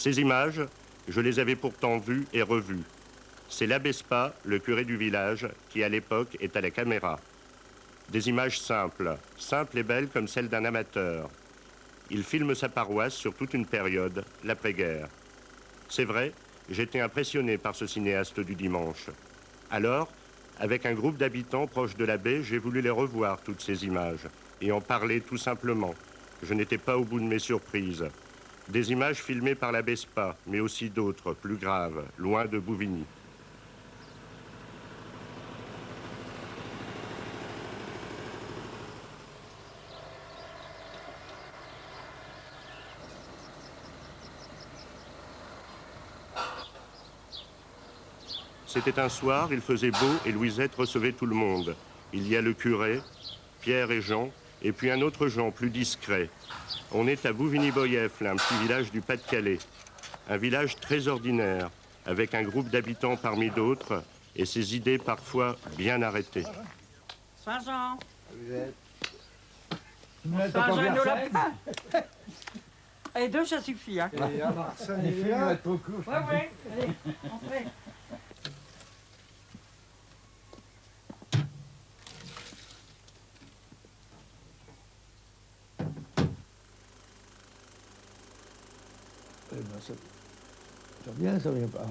Ces images, je les avais pourtant vues et revues. C'est l'abbé Spa, le curé du village, qui à l'époque est à la caméra. Des images simples et belles comme celles d'un amateur. Il filme sa paroisse sur toute une période, l'après-guerre. C'est vrai, j'étais impressionné par ce cinéaste du dimanche. Alors, avec un groupe d'habitants proches de la baie, j'ai voulu les revoir, toutes ces images, et en parler tout simplement. Je n'étais pas au bout de mes surprises. Des images filmées par l'abbé Spa, mais aussi d'autres, plus graves, loin de Bouvigny. C'était un soir, il faisait beau et Louisette recevait tout le monde. Il y a le curé, Pierre et Jean, et puis un autre Jean, plus discret. On est à Bouvigny-Boyef, là, un petit village du Pas-de-Calais. Un village très ordinaire, avec un groupe d'habitants parmi d'autres, et ses idées parfois bien arrêtées. Saint-Jean. Saint-Jean nos lapins. Et deux, ça suffit, hein. Et alors, ça y est là. Ouais, ouais. Allez, entrez. Ça vient, ça vient pas.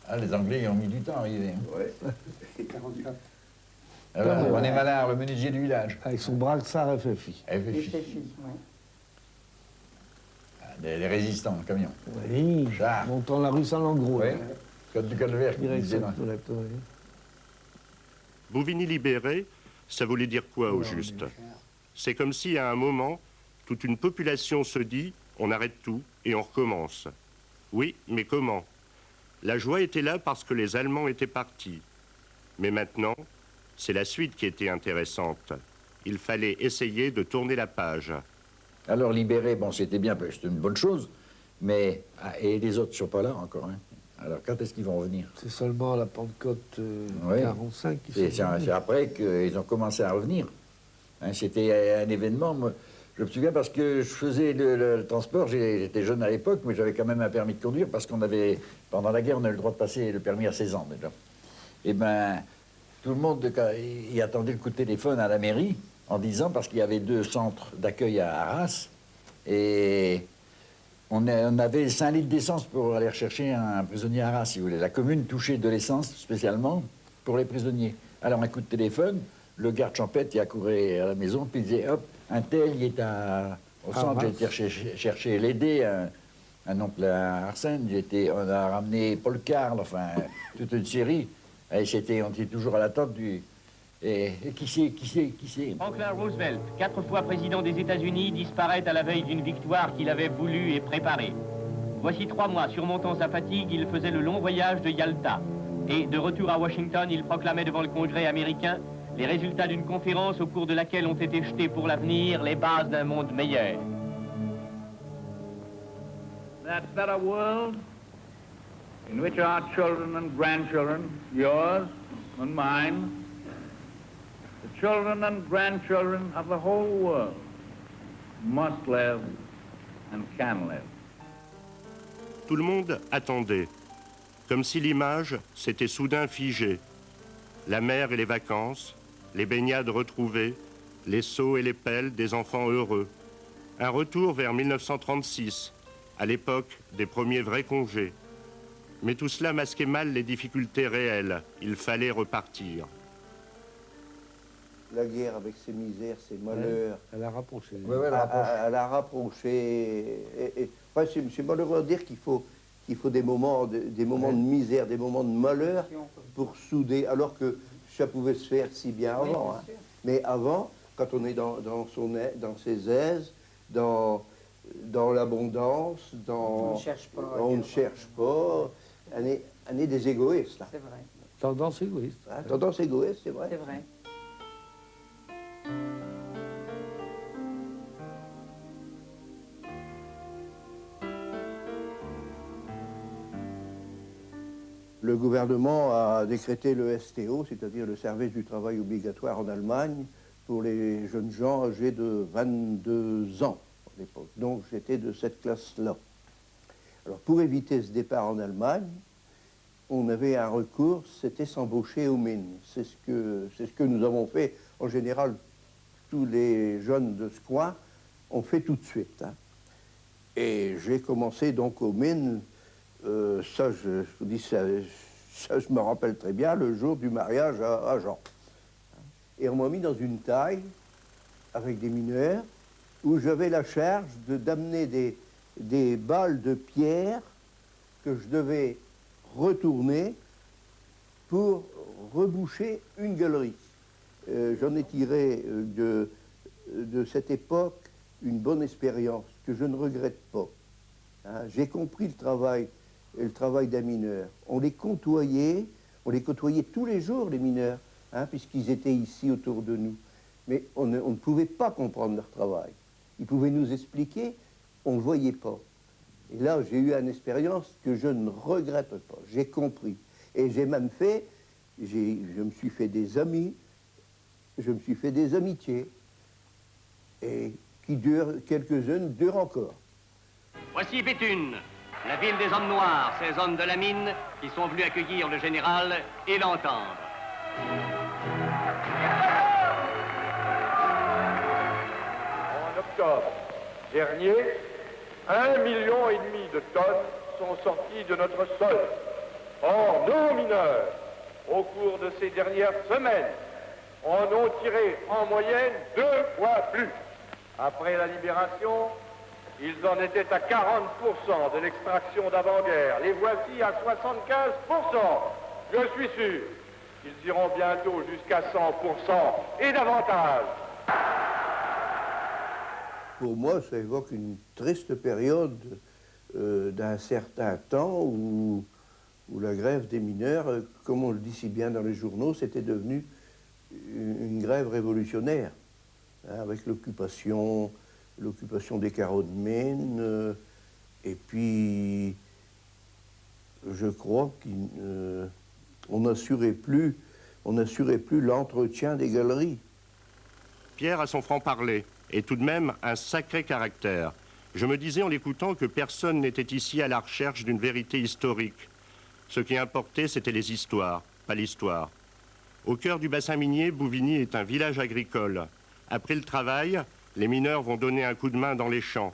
Ah, les Anglais ils ont mis du temps à arriver. Oui. 44. Alors, René Malard, le menuisier du village. Avec son brassard FFI. FFI. Ouais. Les résistants, le camion. Oui, Char. montant la rue Saint-Langros. Oui. Code du Calvaire. Direction Toilette, oui. Bouvigny libéré, ça voulait dire quoi au juste? C'est comme si à un moment, toute une population se dit « on arrête tout et on recommence ». Oui, mais comment? La joie était là parce que les Allemands étaient partis. Mais maintenant, c'est la suite qui était intéressante. Il fallait essayer de tourner la page. Alors libéré, bon, c'était bien, c'était une bonne chose, mais... Ah, et les autres ne sont pas là encore, hein. Alors quand est-ce qu'ils vont revenir? C'est seulement à la Pentecôte oui. 45 qui C'est après qu'ils ont commencé à revenir. Hein, c'était un événement... Moi, je me souviens parce que je faisais le transport, j'étais jeune à l'époque, mais j'avais quand même un permis de conduire parce qu'on avait, pendant la guerre, on a eu le droit de passer le permis à 16 ans déjà. Et ben, tout le monde y attendait le coup de téléphone à la mairie en disant, parce qu'il y avait 2 centres d'accueil à Arras, et on avait 5 litres d'essence pour aller rechercher un prisonnier à Arras, si vous voulez. La commune touchait de l'essence spécialement pour les prisonniers. Alors un coup de téléphone, le garde champêtre, il accourait à la maison, puis il disait, hop, un tel, il est au centre, j'ai été chercher l'aider, un oncle à Arsène, on a ramené Paul Carl, enfin, toute une série. Et on était toujours à l'attente du... Et qui c'est Franklin Roosevelt, 4 fois président des États-Unis, disparaît à la veille d'une victoire qu'il avait voulu et préparée. Voici 3 mois, surmontant sa fatigue, il faisait le long voyage de Yalta. Et de retour à Washington, il proclamait devant le Congrès américain les résultats d'une conférence au cours de laquelle ont été jetées pour l'avenir les bases d'un monde meilleur. That better world in which our children and grandchildren, yours and mine, the children and grandchildren of the whole world must live and can live. Tout le monde attendait, comme si l'image s'était soudain figée. La mer et les vacances, les baignades retrouvées, les seaux et les pelles des enfants heureux. Un retour vers 1936, à l'époque des premiers vrais congés. Mais tout cela masquait mal les difficultés réelles. Il fallait repartir. La guerre avec ses misères, ses malheurs. Elle a rapproché. Oui, elle a rapproché. Enfin, c'est malheureux de dire qu'il faut des moments de misère, des moments de malheur pour souder, alors que ça pouvait se faire si bien avant. Hein. Mais avant, quand on est dans ses aises, dans l'abondance, on ne cherche pas. On est des égoïstes. Hein. C'est vrai. Tendance égoïste. Hein, tendance égoïste, c'est vrai. C'est vrai. Le gouvernement a décrété le STO, c'est-à-dire le service du travail obligatoire en Allemagne, pour les jeunes gens âgés de 22 ans à l'époque. Donc j'étais de cette classe-là. Alors pour éviter ce départ en Allemagne, on avait un recours, c'était s'embaucher aux mines. C'est ce que nous avons fait en général. Tous les jeunes de ce coin ont fait tout de suite. Hein. Et j'ai commencé donc aux mines. Ça, je vous dis, ça, je me rappelle très bien, le jour du mariage à Jean. Et on m'a mis dans une taille avec des mineurs où j'avais la charge d'amener des balles de pierre que je devais retourner pour reboucher une galerie. J'en ai tiré de cette époque une bonne expérience que je ne regrette pas. Hein, j'ai compris le travail d'un mineur. On les côtoyait tous les jours, les mineurs, hein, puisqu'ils étaient ici autour de nous. Mais on ne pouvait pas comprendre leur travail. Ils pouvaient nous expliquer, on ne le voyait pas. Et là, j'ai eu une expérience que je ne regrette pas. J'ai compris. Et j'ai même fait, je me suis fait des amis, je me suis fait des amitiés, et qui durent, quelques-unes durent encore. Voici Béthune, la ville des hommes noirs, ces hommes de la mine qui sont venus accueillir le général et l'entendre. En octobre dernier, 1,5 million de tonnes sont sorties de notre sol. Or, nos mineurs, au cours de ces dernières semaines, en ont tiré en moyenne 2 fois plus. Après la libération, ils en étaient à 40% de l'extraction d'avant-guerre. Les voici à 75%. Je suis sûr qu'ils iront bientôt jusqu'à 100% et davantage. Pour moi, ça évoque une triste période d'un certain temps où la grève des mineurs, comme on le dit si bien dans les journaux, c'était devenu une grève révolutionnaire, hein, avec l'occupation des carreaux de mine, et puis je crois qu'on n'assurait plus l'entretien des galeries. Pierre a son franc-parler, et tout de même un sacré caractère. Je me disais en l'écoutant que personne n'était ici à la recherche d'une vérité historique. Ce qui importait, c'était les histoires, pas l'histoire. Au cœur du bassin minier, Bouvigny est un village agricole. Après le travail, les mineurs vont donner un coup de main dans les champs.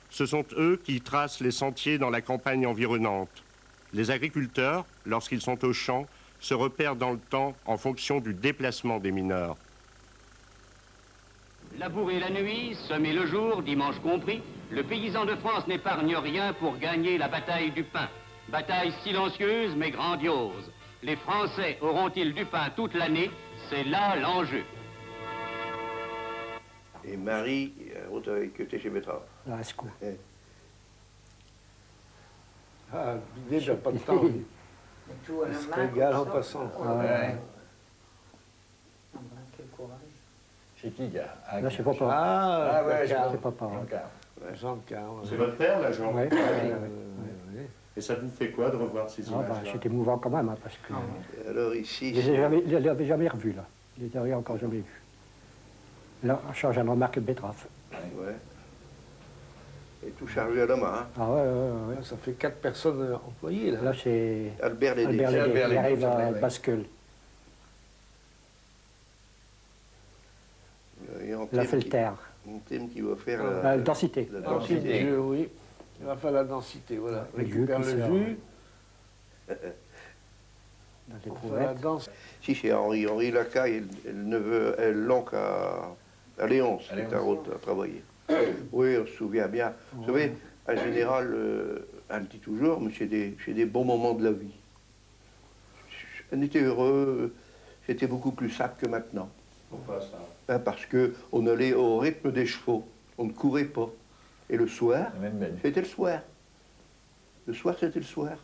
Ce sont eux qui tracent les sentiers dans la campagne environnante. Les agriculteurs, lorsqu'ils sont au champ, se repèrent dans le temps en fonction du déplacement des mineurs. Labourer la nuit, semer le jour, dimanche compris, le paysan de France n'épargne rien pour gagner la bataille du pain. Bataille silencieuse mais grandiose. Les Français auront-ils du pain toute l'année? C'est là l'enjeu. Et Marie, route avec eux, chez Betrave. Ah, c'est cool. Ah, l'idée n'a pas de temps. Il se régale en passant. Ah ouais. Quel courage. C'est qui, gars? Là, c'est papa. Ah, ouais, C'est papa. Jean Carre. C'est votre père, là, Jean? Ouais. Et ça vous fait quoi de revoir ces images-là? C'était émouvant quand même, hein, parce que Alors ici, je ne l'avais jamais revu, là. Je ne l'avais encore jamais vu. Là, on change un remarque de betterave. ouais. Et tout chargé à la main. Hein. Ah ouais. Ça fait 4 personnes employées, là. Là, c'est Albert Lédé. Albert Lédé, Albert il Lédé, arrive c'est vrai, à ouais. Bascule. Il y a La Felter. Un thème qui va faire La densité. la Densité de densité. jus, oui. Il va faire la densité, voilà. Le jus Récupère qui le sort, jus Dans les pour faire la brouettes. danse. Si, c'est Henri. Henri Lacaille, l'oncle à Léonce, qui est à route à travailler. Oui, on se souvient bien. Vous savez, en général, on dit toujours, mais c'est des bons moments de la vie. On était heureux, c'était beaucoup plus simple que maintenant. Pourquoi ça? Ben, parce qu'on allait au rythme des chevaux, on ne courait pas. Et le soir, c'était le soir. Le soir, c'était le soir.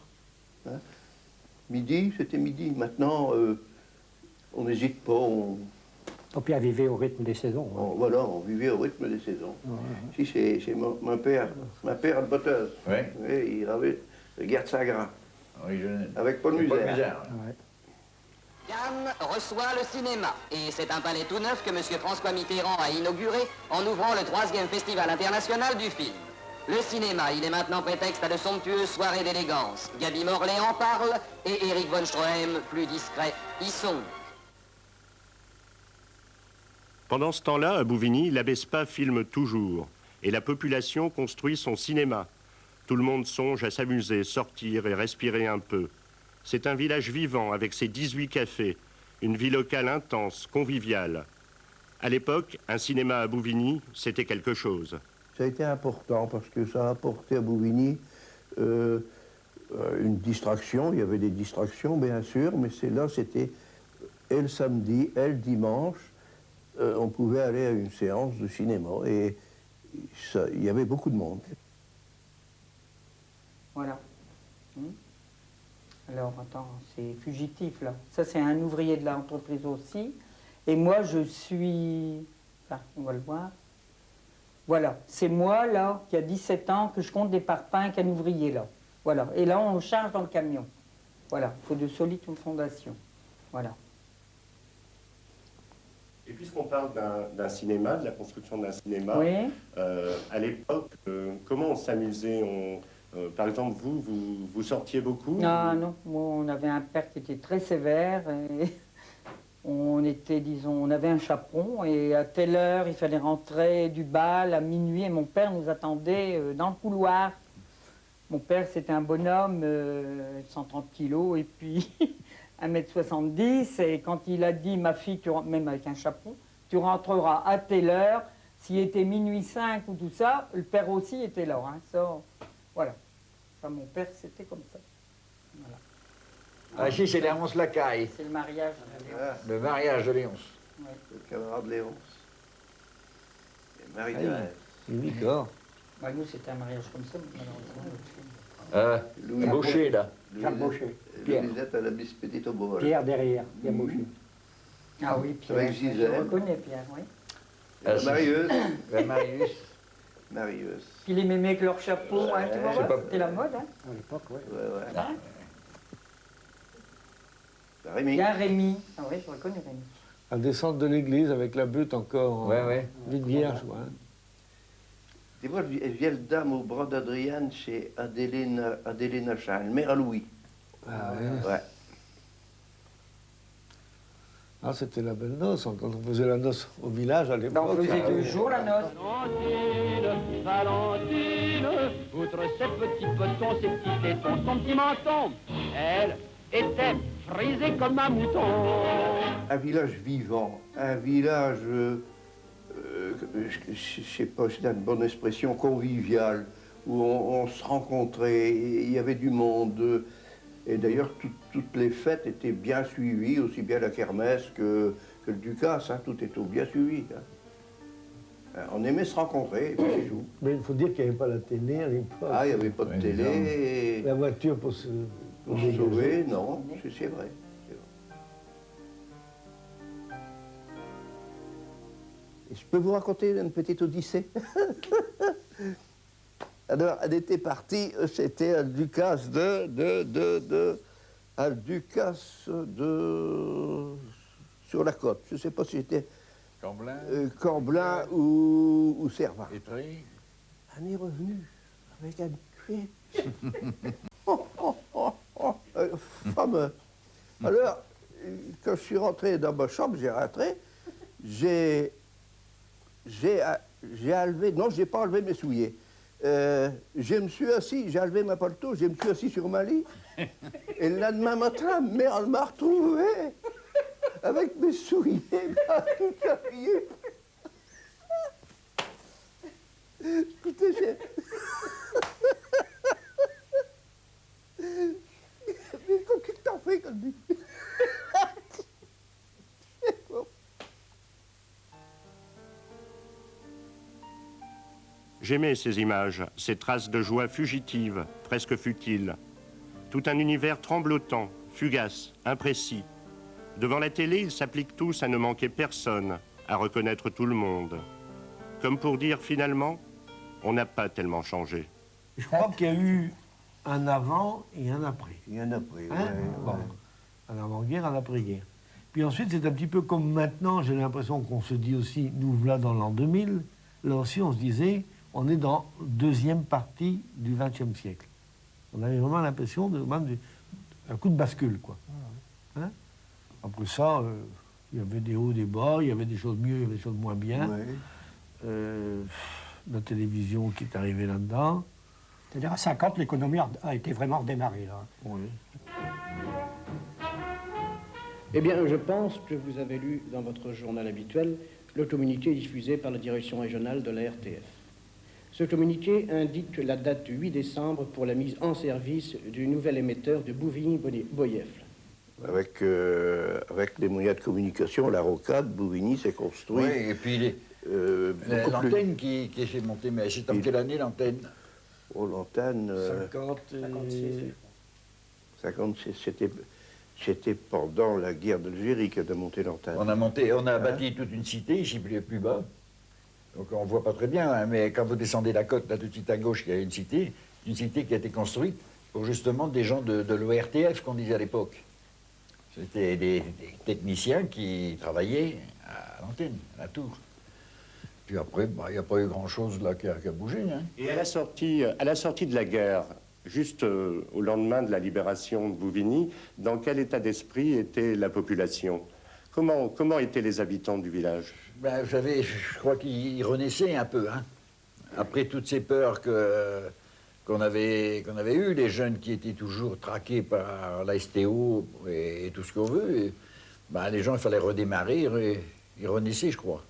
Hein? Midi, c'était midi. Maintenant, on n'hésite pas, on Puis à vivre au rythme des saisons. Hein. voilà, on vivait au rythme des saisons. Si, c'est mon père, ma père, le botteuse. Oui. Oui, il avait le Guerre de Saint-Grain, Originel. avec Paul Musère. Ouais. Cannes reçoit le cinéma. Et c'est un palais tout neuf que M. François Mitterrand a inauguré en ouvrant le 3e Festival international du film. Le cinéma, il est maintenant prétexte à de somptueuses soirées d'élégance. Gaby Morley en parle et Eric von Stroheim, plus discret, y songe. Pendant ce temps-là, à Bouvigny, l'abbé Spa filme toujours. Et la population construit son cinéma. Tout le monde songe à s'amuser, sortir et respirer un peu. C'est un village vivant avec ses 18 cafés. Une vie locale intense, conviviale. À l'époque, un cinéma à Bouvigny, c'était quelque chose. Ça a été important parce que ça a apporté à Bouvigny une distraction. Il y avait des distractions, bien sûr, mais c'était et le samedi et le dimanche, on pouvait aller à une séance de cinéma et il y avait beaucoup de monde. Voilà. Alors, attends, c'est fugitif, là. Ça, c'est un ouvrier de l'entreprise aussi. Et moi, je suis... Enfin, on va le voir. Voilà, c'est moi, là, qui a 17 ans, que je compte des parpaings avec un ouvrier, là. Voilà. Et là, on charge dans le camion. Voilà, il faut de solides fondations. Voilà. Et puisqu'on parle d'un cinéma, de la construction d'un cinéma, Oui. À l'époque, comment on s'amusait par exemple, vous sortiez beaucoup? Ah non, moi, on avait un père qui était très sévère et on était, disons, on avait un chaperon et à telle heure, il fallait rentrer du bal à minuit et mon père nous attendait dans le couloir. Mon père, c'était un bonhomme, 130 kilos et puis 1m70 et quand il a dit, ma fille, même avec un chaperon, tu rentreras à telle heure, s'il était minuit 5 ou tout ça, le père aussi était là, hein, ça... Voilà. Enfin, mon père, c'était comme ça. Voilà. Ah, ici, c'est Léonce Lacaille. C'est le mariage. Le mariage de Léonce. Ouais. Le camarade Léonce. Et Marie-Thérèse. D'accord. Bah, nous, c'était un mariage comme ça, malheureusement. Louis Baucher, là. Charles Baucher. Louisette à la Miss Petite au Beauval. Pierre derrière, Pierre Baucher. Ah oui, Pierre. Avec Je Gisèle. reconnais Pierre, oui. La Marieuse. La Marius. Marieuse. Puis les mémés avec leur chapeau, hein, tu vois, pas- c'était la mode, hein. À l'époque, oui. Ouais. Rémi. Il y a Rémi. Ah oui, je reconnais Rémi. À descendre de l'église avec la butte encore. Ouais. Vide vierge, quoi. Hein. Tu vois, vieille dame au bras d'Adriane chez Adélène Charles, mère à Louis. Ah, ouais. Ouais. Ah, c'était la belle noce, hein, quand on faisait la noce au village à l'époque. On faisait 2 jours la noce. Valentine, outre ses petits petons, ses petits tétons, son petit menton, elle était frisée comme un mouton. Un village vivant, un village, je sais pas, c'est une bonne expression, convivial, où on se rencontrait, il y avait du monde. Et d'ailleurs, toutes les fêtes étaient bien suivies, aussi bien la kermesse que le Ducasse, hein, tout était bien suivi. Hein. On aimait se rencontrer, et puis c'est tout. Mais il faut dire qu'il n'y avait pas la télé à l'époque. Ah, il n'y avait pas de télé. La voiture pour se... Pour se sauver, non, c'est vrai. Et je peux vous raconter une petite odyssée. Alors, elle était partie, c'était un Ducasse un Ducasse sur la côte. Je ne sais pas si c'était Camblin ou Servat. On est revenu avec un cuit. Fameux. Alors, quand je suis rentré dans ma chambre, j'ai enlevé, non, j'ai pas enlevé mes souliers. Je me suis assis, j'ai enlevé ma paletot, je me suis assis sur ma lit. Et le lendemain matin, merde m'a retrouvé avec mes souliers tout habillés. Écoutez, mais qu'est-ce que t'en fais comme dit? J'aimais ces images, ces traces de joie fugitives, presque futiles. Tout un univers tremblotant, fugace, imprécis. Devant la télé, ils s'appliquent tous à ne manquer personne, à reconnaître tout le monde. Comme pour dire finalement, on n'a pas tellement changé. Je crois qu'il y a eu un avant et un après. Il y en a pris, Hein? Bon. Un avant-guerre, un après-guerre. Puis ensuite, c'est un petit peu comme maintenant, j'ai l'impression qu'on se dit aussi, nous voilà dans l'an 2000. Là aussi, on se disait, on est dans la deuxième partie du XXe siècle. On avait vraiment l'impression d'un coup de bascule, quoi. Hein? Après ça, il y avait des hauts, des bas, il y avait des choses mieux, il y avait des choses moins bien. Ouais. La télévision qui est arrivée là-dedans. C'est-à-dire à 50, l'économie a été vraiment redémarrée, là. Oui. Eh bien, je pense que vous avez lu dans votre journal habituel le communiqué diffusé par la direction régionale de la RTF. Ce communiqué indique la date du 8 décembre pour la mise en service du nouvel émetteur de Bouvigny-Boyeffle. Avec les moyens de communication, la rocade, Bouvigny s'est construit. Oui, et puis l'antenne qui s'est montée, mais c'est en quelle année l'antenne? Oh, l'antenne... 56, c'était pendant la guerre d'Algérie qu'a monté l'antenne. On a bâti toute une cité, ici plus bas. Donc on ne voit pas très bien, hein, mais quand vous descendez la côte, là tout de suite à gauche, il y a une cité qui a été construite pour justement des gens de l'ORTF, qu'on disait à l'époque. C'était des techniciens qui travaillaient à l'antenne, à la tour. Puis après, il n'y a pas eu grand-chose là qui a bougé. Hein. Et à la sortie de la guerre, juste au lendemain de la libération de Bouvigny, dans quel état d'esprit était la population? Comment étaient les habitants du village? Ben, vous savez, je crois qu'ils renaissaient un peu. Hein. Après toutes ces peurs qu'on avait eues, les jeunes qui étaient toujours traqués par la STO et tout ce qu'on veut, et, ben, les gens, il fallait redémarrer, et ils renaissaient, je crois.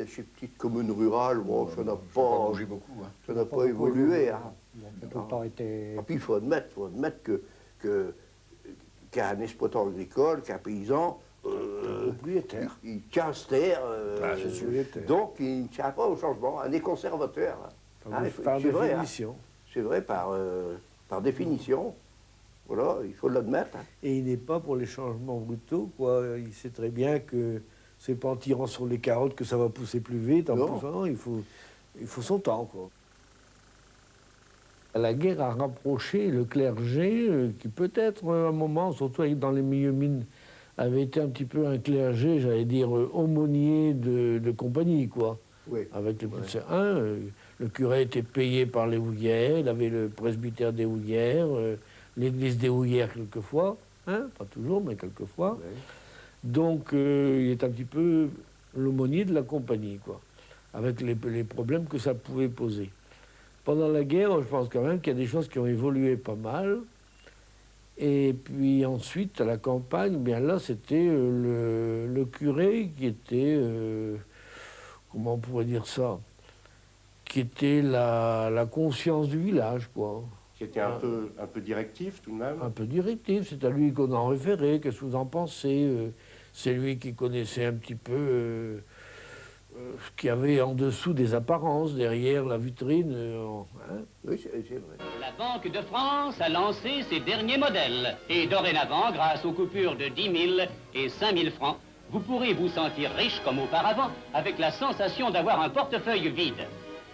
Ces petites communes rurales, bon, ça n'a pas bougé beaucoup. Hein. Ça n'a pas évolué. Hein. Tout le temps été... Et puis il faut admettre qu'un exploitant agricole, qu'un paysan, propriétaire. Il tient ce terre, donc il ne tient pas au changement. Un des conservateurs. Par définition. C'est vrai, par définition. Voilà, il faut l'admettre. Hein. Et il n'est pas pour les changements brutaux, quoi. Il sait très bien que c'est pas en tirant sur les carottes que ça va pousser plus vite. En poussant, il faut son temps, quoi. La guerre a rapproché le clergé, qui peut-être à un moment, surtout dans les milieux mines, avait été un petit peu un clergé, j'allais dire, aumônier de compagnie, quoi. Oui. Avec le le curé était payé par les houillères, il avait le presbytère des houillères, l'église des houillères quelquefois, hein, pas toujours, mais quelquefois. Oui. Donc il est un petit peu l'aumônier de la compagnie, quoi, avec les problèmes que ça pouvait poser. Pendant la guerre, je pense quand même qu'il y a des choses qui ont évolué pas mal. Et puis ensuite, à la campagne, bien là, c'était le curé qui était, comment on pourrait dire ça, qui était la conscience du village, quoi. Qui était un peu directif, tout de même. Un peu directif, c'est à lui qu'on en référait, qu'est-ce que vous en pensez? C'est lui qui connaissait un petit peu ce qu'il y avait en dessous des apparences, derrière la vitrine. Hein. Oui, c'est vrai. La Banque de France a lancé ses derniers modèles. Et dorénavant, grâce aux coupures de 10 000 et 5 000 francs, vous pourrez vous sentir riche comme auparavant, avec la sensation d'avoir un portefeuille vide.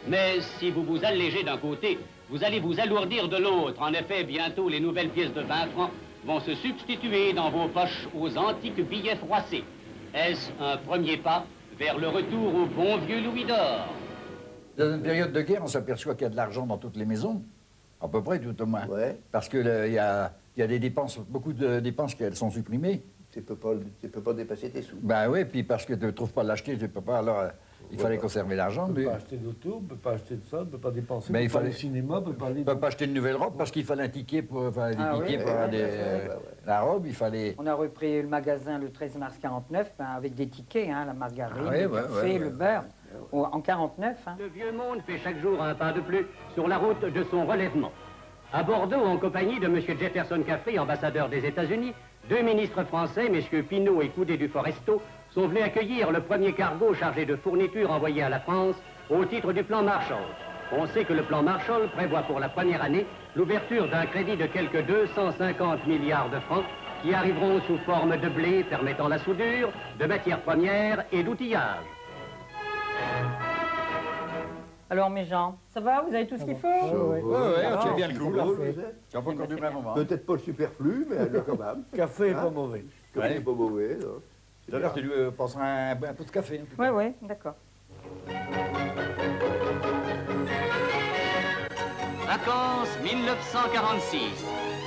Mais si vous vous allégez d'un côté, vous allez vous alourdir de l'autre. En effet, bientôt, les nouvelles pièces de 20 francs vont se substituer dans vos poches aux antiques billets froissés. Est-ce un premier pas vers le retour au bon vieux louis d'or? Dans une période de guerre, on s'aperçoit qu'il y a de l'argent dans toutes les maisons, à peu près, tout au moins. Ouais. Parce qu'il y a des dépenses, beaucoup de dépenses qui sont supprimées. Tu ne peux pas dépasser tes sous. Ben oui, puis parce que tu ne trouves pas l'acheter, tu ne peux pas, alors il fallait conserver l'argent. On ne peut pas acheter d'auto, on ne peut pas acheter de ça, on ne peut pas dépenser, mais il fallait au cinéma, on ne peut pas aller... On ne peut pas acheter une nouvelle robe parce qu'il fallait un ticket pour la robe, il fallait... On a repris le magasin le 13 mars 49 avec des tickets, hein, la margarine, le café, le beurre, en 49. Hein. Le vieux monde fait chaque jour un pas de plus sur la route de son relèvement. À Bordeaux, en compagnie de M. Jefferson Caffrey, ambassadeur des États-Unis, 2 ministres français, messieurs Pinault et Coudet du Foresto, sont venus accueillir le premier cargo chargé de fournitures envoyées à la France au titre du plan Marshall. On sait que le plan Marshall prévoit pour la première année l'ouverture d'un crédit de quelques 250 milliards de francs qui arriveront sous forme de blé permettant la soudure, de matières premières et d'outillage. Alors mes gens, ça va? Vous avez tout ce qu'il faut? Oui, on tient bien le coup, là. Café. Tu n'as pas encore du même moment. Peut-être pas le superflu, mais quand même. Café est Hein? pas mauvais. Café n'est pas mauvais. là. Tout à l'heure, tu lui passeras un peu de café. en tout cas. Oui, d'accord. Vacances 1946.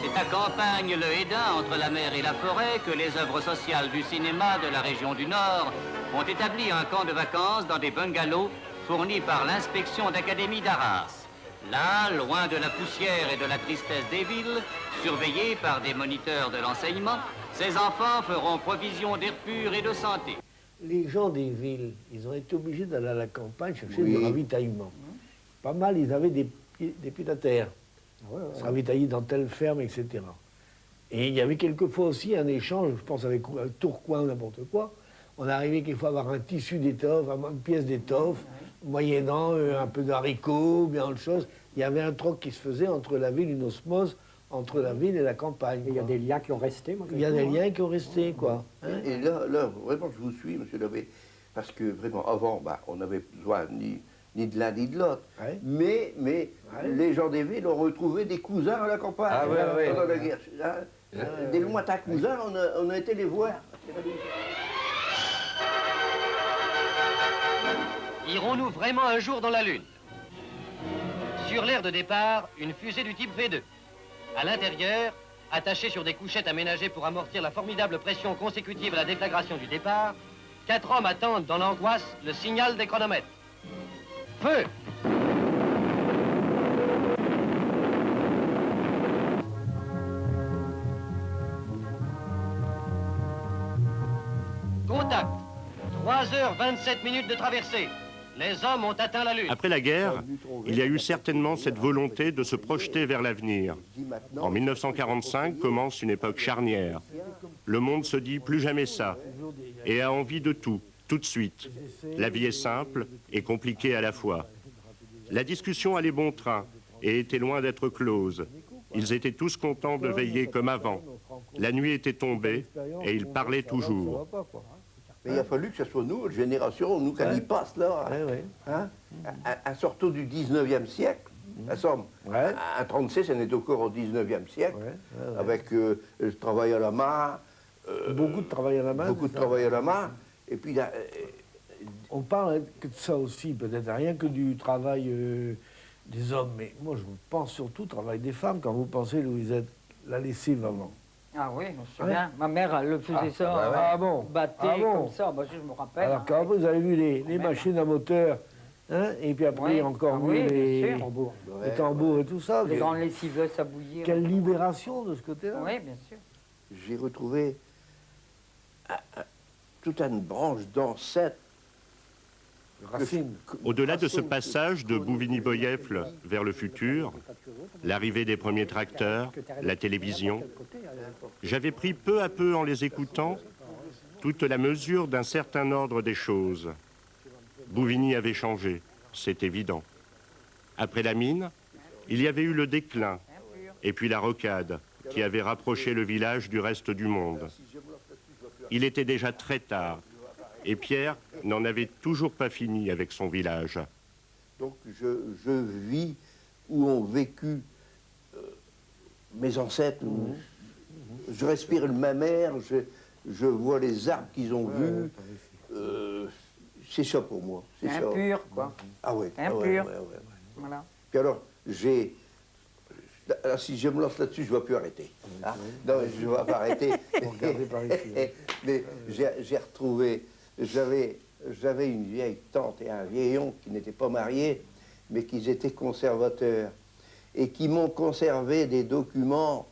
C'est à Campagne-le-Hédin, entre la mer et la forêt, que les œuvres sociales du cinéma de la région du Nord ont établi un camp de vacances dans des bungalows fournis par l'inspection d'académie d'Arras. Là, loin de la poussière et de la tristesse des villes, surveillés par des moniteurs de l'enseignement, ces enfants feront provision d'air pur et de santé. Les gens des villes, ils ont été obligés d'aller à la campagne chercher Oui. du ravitaillement. Pas mal, ils avaient des pieds à terre. Se ravitaillaient dans telle ferme, etc. Et il y avait quelquefois aussi un échange, je pense avec Tourcoing ou n'importe quoi. On arrivait quelquefois à avoir un tissu d'étoffe, une pièce d'étoffe, moyennant un peu d'haricots, bien autre chose. Il y avait un troc qui se faisait entre la ville, une osmose entre la ville et la campagne. Et il y a des liens qui ont resté, malgré Il y a tout, des hein. liens qui ont resté, quoi. Hein? Et là, vraiment, je vous suis, monsieur Labbé, parce que vraiment, avant, on n'avait besoin ni de l'un ni de l'autre. Ouais. Mais les gens des villes ont retrouvé des cousins à la campagne. Ah ouais. Pendant la guerre. Des lointains cousins, on a été les voir. Irons-nous vraiment un jour dans la Lune? Sur l'aire de départ, une fusée du type V2. À l'intérieur, attachée sur des couchettes aménagées pour amortir la formidable pression consécutive à la déflagration du départ, 4 hommes attendent dans l'angoisse le signal des chronomètres. Feu! Contact. 3h27 de traversée. Les hommes ont atteint la Lune. Après la guerre, il y a eu certainement cette volonté de se projeter vers l'avenir. En 1945 commence une époque charnière. Le monde se dit plus jamais ça et a envie de tout de suite. La vie est simple et compliquée à la fois. La discussion allait bon train et était loin d'être close. Ils étaient tous contents de veiller comme avant. La nuit était tombée et ils parlaient toujours. Mais il a fallu que ce soit nous, génération, nous, qu'on y passe là. Hein? Un sortant du 19e siècle, la somme. Un 36, on est encore au 19e siècle, avec le travail à la main. Beaucoup de travail à la main. Beaucoup de travail à la main. Et puis, on parle que de ça aussi, peut-être rien que du travail des hommes, mais moi je pense surtout au travail des femmes. Quand vous pensez, Louisette, la lessive avant. Ah oui, je me souviens. Ma mère, elle le faisait ça. Ah bon? Battait comme ça. Bah, je me rappelle. Alors quand vous avez vu les machines à moteur, hein, et puis après encore vu les tambours et tout ça. Les grandes lessiveuses à bouillir. Quelle libération de ce côté-là. Oui, bien sûr. J'ai retrouvé toute une branche d'ancêtres. Au-delà de ce passage de Bouvigny-Boyeffle vers le futur, l'arrivée des premiers tracteurs, la télévision, j'avais pris peu à peu en les écoutant toute la mesure d'un certain ordre des choses. Bouvigny avait changé, c'est évident. Après la mine, il y avait eu le déclin, et puis la rocade, qui avait rapproché le village du reste du monde. Il était déjà très tard, et Pierre n'en avait toujours pas fini avec son village. Donc je vis où ont vécu mes ancêtres. Je respire le même air, je vois les arbres qu'ils ont vus. C'est ça pour moi. C'est impur, quoi. Ah oui. Impur. Voilà. Puis alors, si je me lance là-dessus, je ne vais plus arrêter. Hein? Non, je ne vais pas arrêter. Mais j'ai retrouvé... J'avais une vieille tante et un vieil oncle qui n'étaient pas mariés, mais qui étaient conservateurs, et qui m'ont conservé des documents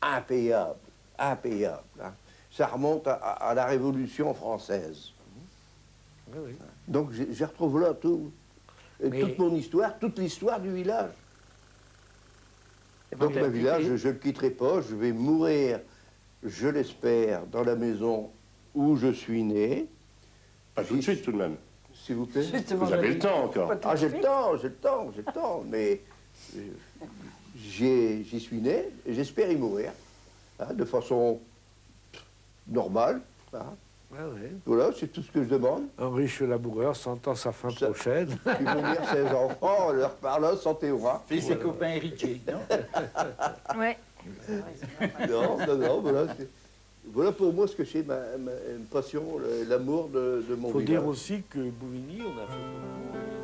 impayables. Hein. Ça remonte à la Révolution française. Donc j'ai retrouvé là toute mon histoire, toute l'histoire du village. Donc le village, je ne le quitterai pas, je vais mourir, je l'espère, dans la maison où je suis né. Pas tout de suite tout de même. S'il vous plaît. Vous avez le temps encore. Ah, j'ai le temps, mais j'y suis né et j'espère y mourir, hein, de façon normale. Hein. Ah ouais. Voilà, c'est tout ce que je demande. Un riche laboureur sentant sa fin prochaine. Tu veux dire ses enfants, leur parlant, santé au rat. Fais ses copains héritiers, non? Ouais. Non, voilà. Voilà pour moi ce que c'est ma passion, l'amour de mon village. Il faut dire aussi que Bouvigny, on a fait beaucoup